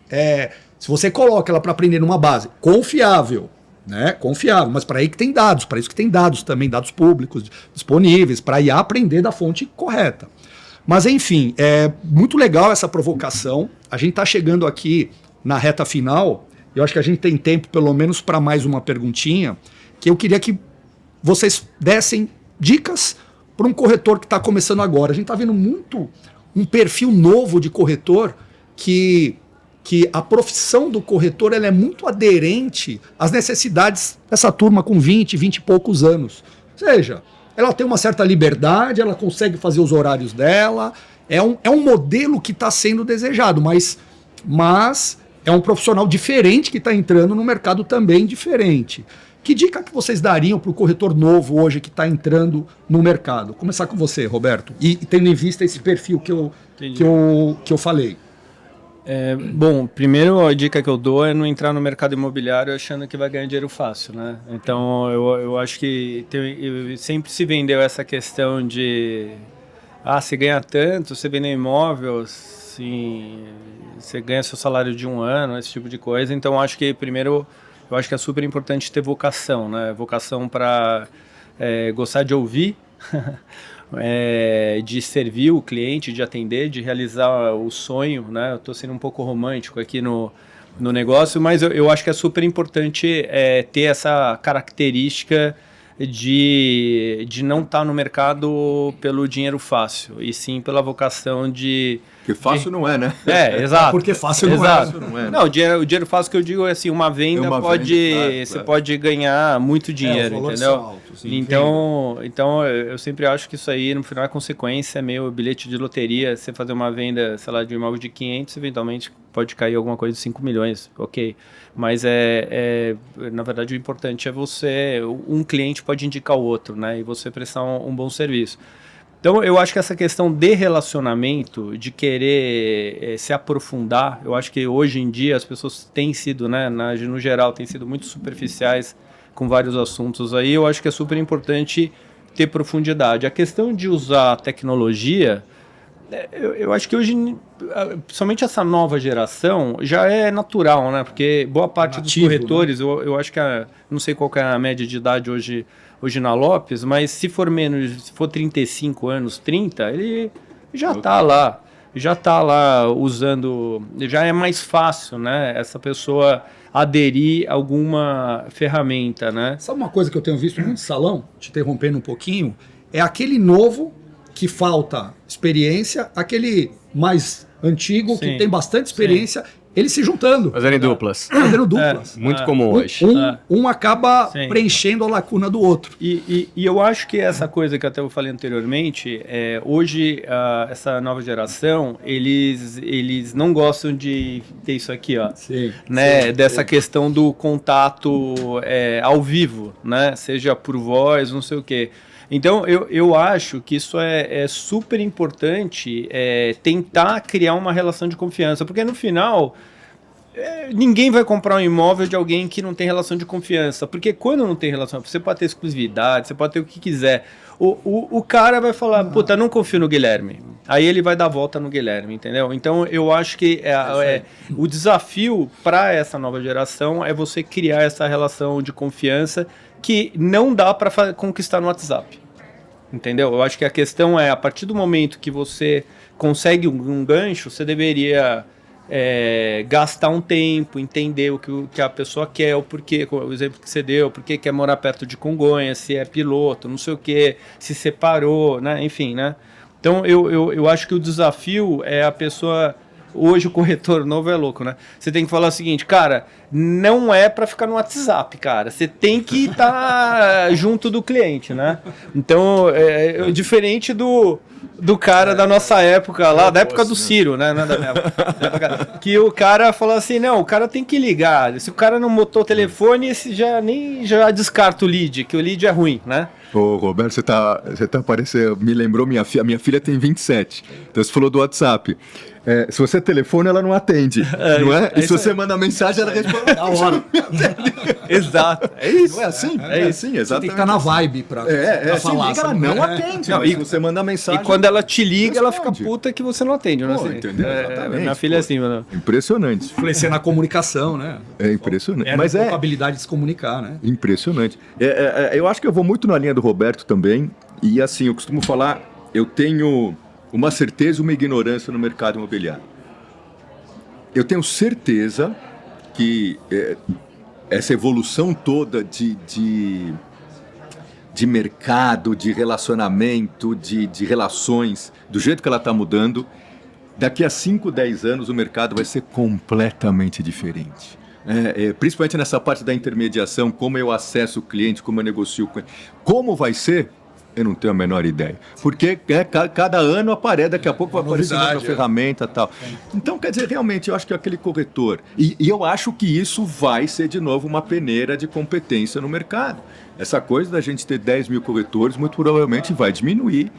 Speaker 5: se você coloca ela para aprender numa base confiável, né? Confiável, mas para isso que tem dados também, dados públicos disponíveis, para ir aprender da fonte correta. Mas enfim, é muito legal essa provocação. A gente está chegando aqui na reta final. Eu acho que a gente tem tempo, pelo menos, para mais uma perguntinha, que eu queria que vocês dessem dicas para um corretor que está começando agora. A gente está vendo muito um perfil novo de corretor que a profissão do corretor ela é muito aderente às necessidades dessa turma com 20 e poucos anos. Ou seja, ela tem uma certa liberdade, ela consegue fazer os horários dela, é um modelo que está sendo desejado, mas é um profissional diferente que está entrando no mercado também diferente. Que dica que vocês dariam para o corretor novo hoje que está entrando no mercado? Vou começar com você, Roberto, e tendo em vista esse perfil que eu falei.
Speaker 4: Bom, primeiro a dica que eu dou é não entrar no mercado imobiliário achando que vai ganhar dinheiro fácil, né? Então eu acho que sempre se vendeu essa questão de se ganha tanto, você vende imóvel, assim, você ganha seu salário de um ano, esse tipo de coisa. Então acho que primeiro eu acho que é super importante ter vocação, né? Vocação para gostar de ouvir. De servir o cliente, de atender, de realizar o sonho, né? Eu estou sendo um pouco romântico aqui no negócio, mas eu acho que é super importante ter essa característica de não estar no mercado pelo dinheiro fácil, e sim pela vocação de...
Speaker 3: Porque fácil não é, né?
Speaker 4: Exato.
Speaker 5: Porque fácil não é.
Speaker 4: Não, o dinheiro fácil que eu digo é assim, uma venda você pode ganhar muito dinheiro, entendeu?
Speaker 5: Altos, sim,
Speaker 4: então eu sempre acho que isso aí no final é consequência, é meio bilhete de loteria. Você fazer uma venda, sei lá, de um imóvel de 500, eventualmente pode cair alguma coisa de 5 milhões, ok. Mas na verdade o importante é um cliente pode indicar o outro, né? E você prestar um bom serviço. Então, eu acho que essa questão de relacionamento, de querer se aprofundar, eu acho que hoje em dia as pessoas têm sido, né, no geral, têm sido muito superficiais com vários assuntos aí. Eu acho que é super importante ter profundidade. A questão de usar a tecnologia, eu acho que hoje, somente essa nova geração, já é natural, né? Porque boa parte dos corretores, né? Eu acho que não sei qual que é a média de idade hoje na Lopes, mas se for 35 anos, 30, ele já está lá usando, já é mais fácil, né? Essa pessoa aderir a alguma ferramenta, né?
Speaker 5: Sabe uma coisa que eu tenho visto muito no salão, te interrompendo um pouquinho, é aquele novo que falta experiência, aquele mais antigo, sim, que tem bastante experiência, sim, eles se juntando.
Speaker 2: Fazendo duplas. Muito comum hoje.
Speaker 5: Um acaba preenchendo a lacuna do outro.
Speaker 4: E eu acho que essa coisa que até eu falei anteriormente, hoje essa nova geração, eles não gostam de ter isso aqui, ó.
Speaker 5: Sim,
Speaker 4: né?
Speaker 5: Sim,
Speaker 4: dessa questão do contato ao vivo, né? Seja por voz, não sei o quê. Então, eu acho que isso é super importante, tentar criar uma relação de confiança, porque no final, ninguém vai comprar um imóvel de alguém que não tem relação de confiança, porque quando não tem relação, você pode ter exclusividade, você pode ter o que quiser, o cara vai falar, puta, não confio no Guilherme, aí ele vai dar a volta no Guilherme, entendeu? Então, eu acho que o desafio para essa nova geração é você criar essa relação de confiança que não dá para conquistar no WhatsApp, entendeu? Eu acho que a questão a partir do momento que você consegue um gancho, você deveria gastar um tempo, entender o que a pessoa quer, o porquê, o exemplo que você deu, porque quer morar perto de Congonhas, se é piloto, não sei o que, se separou, né? Enfim, né? Então, eu acho que o desafio é a pessoa... Hoje o corretor novo é louco, né? Você tem que falar o seguinte, cara, não é para ficar no WhatsApp, cara. Você tem que estar junto do cliente, né? Então, diferente do cara da nossa época lá, da época do Ciro, né? Não é da minha época, que o cara falou assim, não, o cara tem que ligar. Se o cara não botou o telefone, esse já descarta o lead, que o lead é ruim, né?
Speaker 3: Ô, Roberto, você tá parecendo, me lembrou minha filha tem 27. Então você falou do WhatsApp. Se você telefona, ela não atende, não é? E se você manda mensagem, ela responde na hora.
Speaker 4: Exato. É isso.
Speaker 3: Não é assim?
Speaker 4: Assim,
Speaker 3: exatamente.
Speaker 5: Você tem que estar na vibe pra falar.
Speaker 3: Liga, ela não atende.
Speaker 4: Não,
Speaker 3: e você manda mensagem...
Speaker 4: E quando ela te liga, ela fica puta que você não atende. Não assim.
Speaker 3: Entendeu? Exatamente.
Speaker 4: Minha filha é assim, mano.
Speaker 3: Impressionante.
Speaker 5: Influencia na comunicação, né?
Speaker 3: É impressionante.
Speaker 5: Mas a habilidade de se comunicar, né?
Speaker 3: Impressionante. Eu acho que eu vou muito na linha do Roberto também. E assim, eu costumo falar, eu tenho uma certeza e uma ignorância no mercado imobiliário. Eu tenho certeza que essa evolução toda de mercado, de relacionamento, de relações, do jeito que ela está mudando, daqui a 5, 10 anos o mercado vai ser completamente diferente. principalmente nessa parte da intermediação, como eu acesso o cliente, como eu negocio com ele. Como vai ser? Eu não tenho a menor ideia. Porque cada ano aparece, daqui a pouco vai aparecer outra ferramenta e tal. Então, quer dizer, realmente, eu acho que aquele corretor... E eu acho que isso vai ser, de novo, uma peneira de competência no mercado. Essa coisa da gente ter 10 mil corretores, muito provavelmente vai diminuir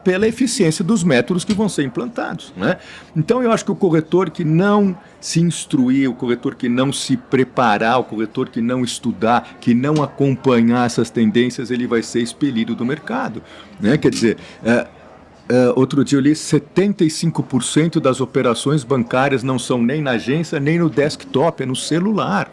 Speaker 3: pela eficiência dos métodos que vão ser implantados, né? Então, eu acho que o corretor que não se instruir, o corretor que não se preparar, o corretor que não estudar, que não acompanhar essas tendências, ele vai ser expelido do mercado, né? Quer dizer, outro dia eu li 75% das operações bancárias não são nem na agência, nem no desktop, é no celular.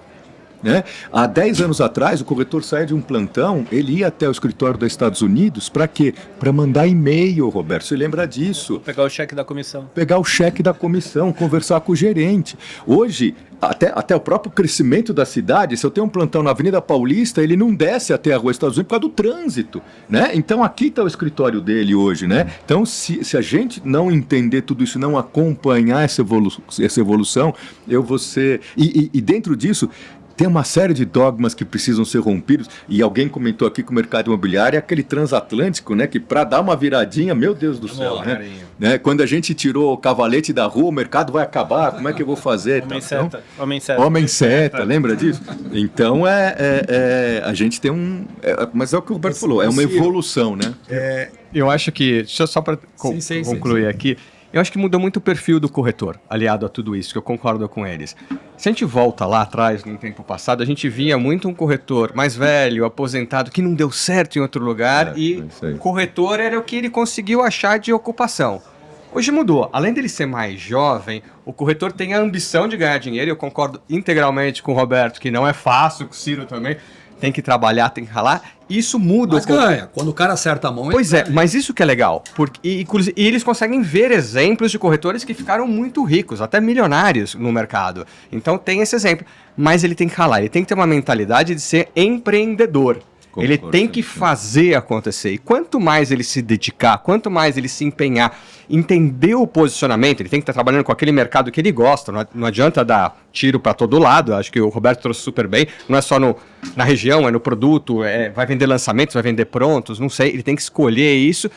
Speaker 3: Né? Há 10 anos atrás, o corretor saía de um plantão, ele ia até o escritório dos Estados Unidos, para quê? Para mandar e-mail, Roberto, você lembra disso?
Speaker 4: Pegar o cheque da comissão.
Speaker 3: Pegar o cheque da comissão, conversar com o gerente. Hoje, até o próprio crescimento da cidade, se eu tenho um plantão na Avenida Paulista, ele não desce até a Rua Estados Unidos por causa do trânsito, né? Então aqui está o escritório dele hoje, né? Então se a gente não entender tudo isso, não acompanhar essa evolução, eu vou ser... E dentro disso... Tem uma série de dogmas que precisam ser rompidos, e alguém comentou aqui que o mercado imobiliário é aquele transatlântico, né? Que para dar uma viradinha, meu Deus do céu, né? Quando a gente tirou o cavalete da rua, o mercado vai acabar, como é que eu vou fazer? Homem seta, lembra disso? Então a gente tem mas é o que o Roberto falou, é uma evolução, né?
Speaker 2: Eu acho que, deixa eu só para concluir aqui, eu acho que mudou muito o perfil do corretor, aliado a tudo isso, que eu concordo com eles. Se a gente volta lá atrás, no tempo passado, a gente via muito um corretor mais velho, aposentado, que não deu certo em outro lugar, e o corretor era o que ele conseguiu achar de ocupação. Hoje mudou. Além dele ser mais jovem, o corretor tem a ambição de ganhar dinheiro, eu concordo integralmente com o Roberto, que não é fácil, com o Ciro também, tem que trabalhar, tem que ralar. Isso muda.
Speaker 5: Mas ganha. Quando o cara acerta a mão...
Speaker 2: Pois é, mas isso que é legal. E eles conseguem ver exemplos de corretores que ficaram muito ricos, até milionários no mercado. Então tem esse exemplo. Mas ele tem que ralar, ele tem que ter uma mentalidade de ser empreendedor. Ele tem que fazer acontecer. E quanto mais ele se dedicar, quanto mais ele se empenhar, entender o posicionamento, ele tem que estar trabalhando com aquele mercado que ele gosta. Não adianta dar tiro para todo lado. Acho que o Roberto trouxe super bem. Não é só na região, é no produto, vai vender lançamentos, vai vender prontos, não sei. Ele tem que escolher isso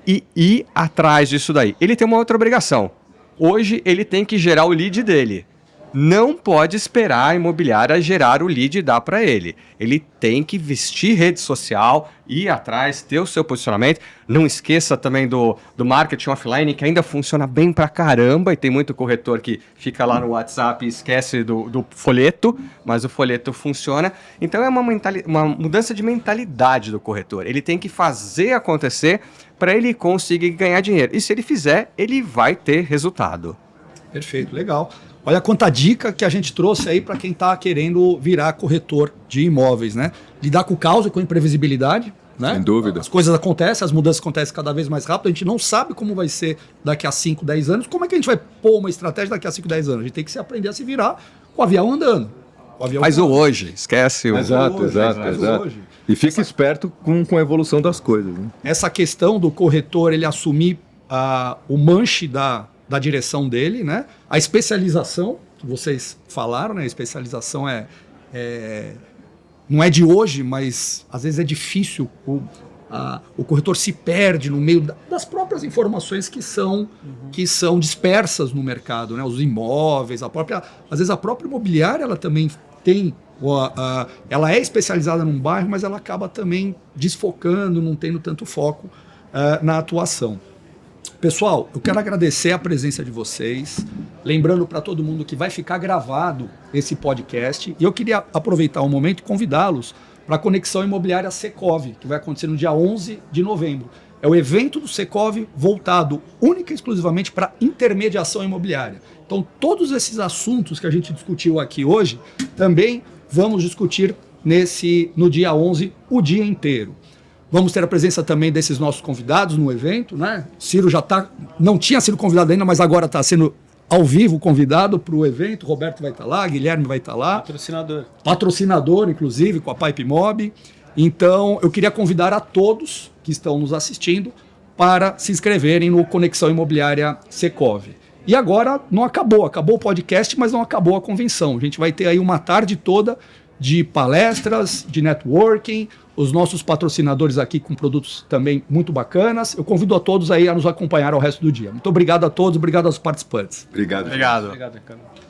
Speaker 2: e ir atrás disso daí. Ele tem uma outra obrigação. Hoje ele tem que gerar o lead dele. Não pode esperar a imobiliária gerar o lead e dar para ele. Ele tem que vestir rede social, ir atrás, ter o seu posicionamento. Não esqueça também do marketing offline, que ainda funciona bem pra caramba, e tem muito corretor que fica lá no WhatsApp e esquece do folheto, mas o folheto funciona. Então é uma mudança de mentalidade do corretor. Ele tem que fazer acontecer para ele conseguir ganhar dinheiro. E se ele fizer, ele vai ter resultado.
Speaker 5: Perfeito, legal. Olha quanta dica que a gente trouxe aí para quem está querendo virar corretor de imóveis, né? Lidar com o caos e com a imprevisibilidade, né?
Speaker 3: Sem dúvida.
Speaker 5: As coisas acontecem, as mudanças acontecem cada vez mais rápido, a gente não sabe como vai ser daqui a 5, 10 anos. Como é que a gente vai pôr uma estratégia daqui a 5, 10 anos? A gente tem que se aprender a se virar com o avião andando.
Speaker 2: Faz o hoje, esquece o...
Speaker 3: Exato.
Speaker 5: Hoje.
Speaker 3: E fica esperto com a evolução das coisas. Né?
Speaker 5: Essa questão do corretor, ele assumir o manche da direção dele, né? A especialização, que vocês falaram, né? A especialização não é de hoje, mas às vezes é difícil. O corretor se perde no meio das próprias informações que são dispersas no mercado, né? Os imóveis, às vezes a própria imobiliária, ela também tem... ela é especializada num bairro, mas ela acaba também desfocando, não tendo tanto foco na atuação. Pessoal, eu quero agradecer a presença de vocês, lembrando para todo mundo que vai ficar gravado esse podcast, e eu queria aproveitar um momento e convidá-los para a Conexão Imobiliária Secov, que vai acontecer no dia 11 de novembro. É o evento do Secov voltado única e exclusivamente para intermediação imobiliária. Então, todos esses assuntos que a gente discutiu aqui hoje, também vamos discutir no dia 11, o dia inteiro. Vamos ter a presença também desses nossos convidados no evento, né? Ciro não tinha sido convidado ainda, mas agora está sendo ao vivo convidado para o evento. Roberto vai estar lá, Guilherme vai estar lá. Patrocinador, inclusive, com a Pipe Mob. Então, eu queria convidar a todos que estão nos assistindo para se inscreverem no Conexão Imobiliária Secov. E agora não acabou o podcast, mas não acabou a convenção. A gente vai ter aí uma tarde toda de palestras, de networking, os nossos patrocinadores aqui com produtos também muito bacanas. Eu convido a todos aí a nos acompanhar ao resto do dia. Muito obrigado a todos, obrigado aos participantes.
Speaker 3: Obrigado.
Speaker 2: Obrigado.
Speaker 4: Obrigado, Ricardo.